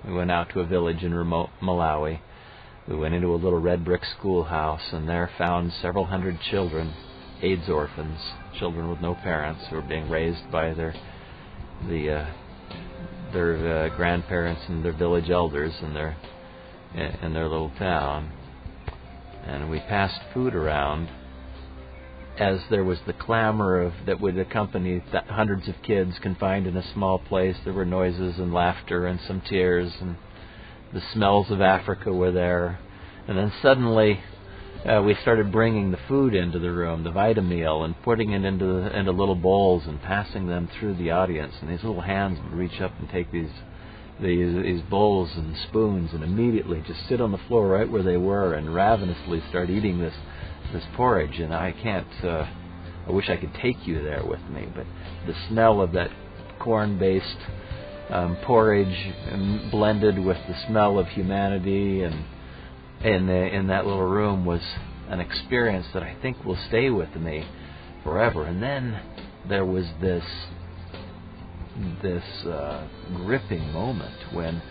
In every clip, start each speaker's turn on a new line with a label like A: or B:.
A: We went out to a village in remote Malawi. We went into a little red brick schoolhouse and there found several hundred children, AIDS orphans, children with no parents who were being raised by their grandparents and their village elders in their little town. And we passed food around as there was the clamor that would accompany hundreds of kids confined in a small place. There were noises and laughter and some tears, and the smells of Africa were there. And then suddenly we started bringing the food into the room, the Vitameal, and putting it into little bowls and passing them through the audience. And these little hands would reach up and take these bowls and spoons and immediately just sit on the floor right where they were and ravenously start eating this porridge. And I wish I could take you there with me, but the smell of that corn-based porridge blended with the smell of humanity and in that little room was an experience that I think will stay with me forever. And then there was this gripping moment when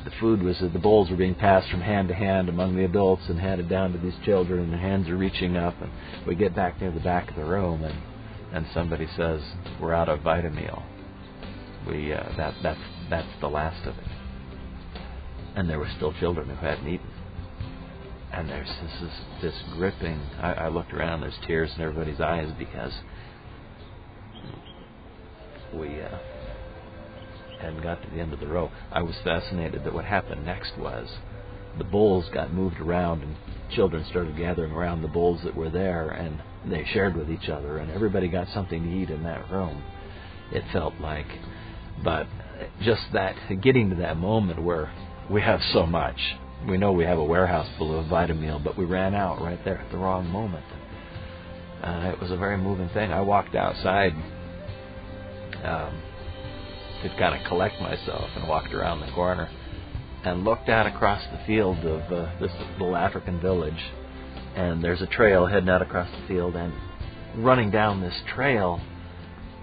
A: the bowls were being passed from hand to hand among the adults and handed down to these children, and the hands are reaching up, and we get back near the back of the room, and somebody says, "We're out of Vitameal. That's the last of it." And there were still children who hadn't eaten. And there's this gripping. I looked around. There's tears in everybody's eyes because we hadn't got to the end of the row. I was fascinated that what happened next was the bowls got moved around and children started gathering around the bowls that were there, and they shared with each other, and everybody got something to eat in that room, it felt like. But just that, getting to that moment where we have so much. We know we have a warehouse full of Vitameal, but we ran out right there at the wrong moment. It was a very moving thing. I walked outside to kind of collect myself and walked around the corner and looked out across the field of this little African village. And there's a trail heading out across the field, and running down this trail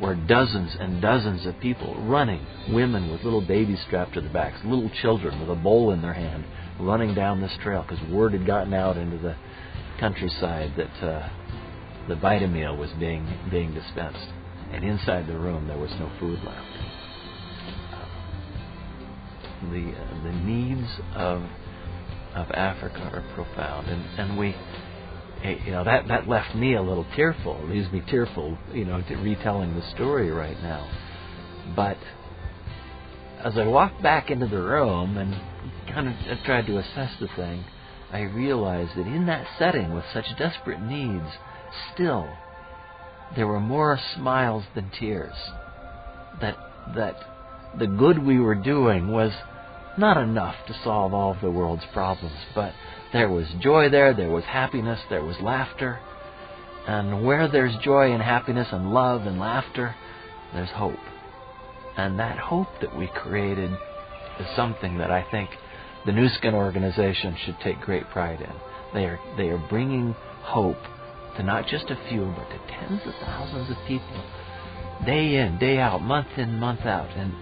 A: were dozens and dozens of people running, women with little babies strapped to their backs, little children with a bowl in their hand, running down this trail because word had gotten out into the countryside that the Vitameal was being dispensed. And inside the room there was no food left. The needs of Africa are profound, and we, that left me a little tearful. It leaves me tearful, to retelling the story right now. But as I walked back into the room and kind of tried to assess the thing, I realized that in that setting with such desperate needs, still there were more smiles than tears. That the good we were doing was not enough to solve all of the world's problems, but there was joy there was happiness, there was laughter. And where there's joy and happiness and love and laughter, there's hope. And that hope that we created is something that I think the New Skin organization should take great pride in. They are bringing hope to not just a few, but to tens of thousands of people, day in, day out, month in, month out. And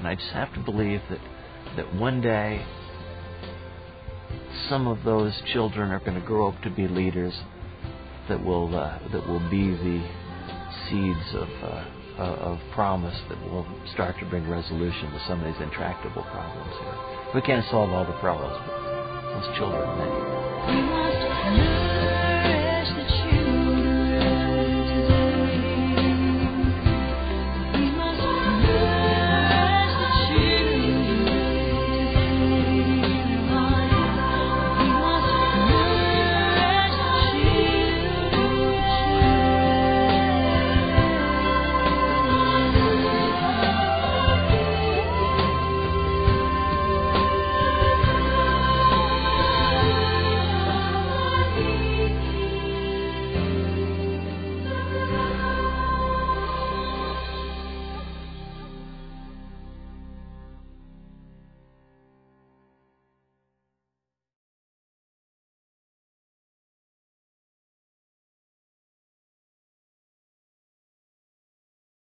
A: I just have to believe that one day some of those children are going to grow up to be leaders that will be the seeds of promise that will start to bring resolution to some of these intractable problems here. We can't solve all the problems, but those children, many.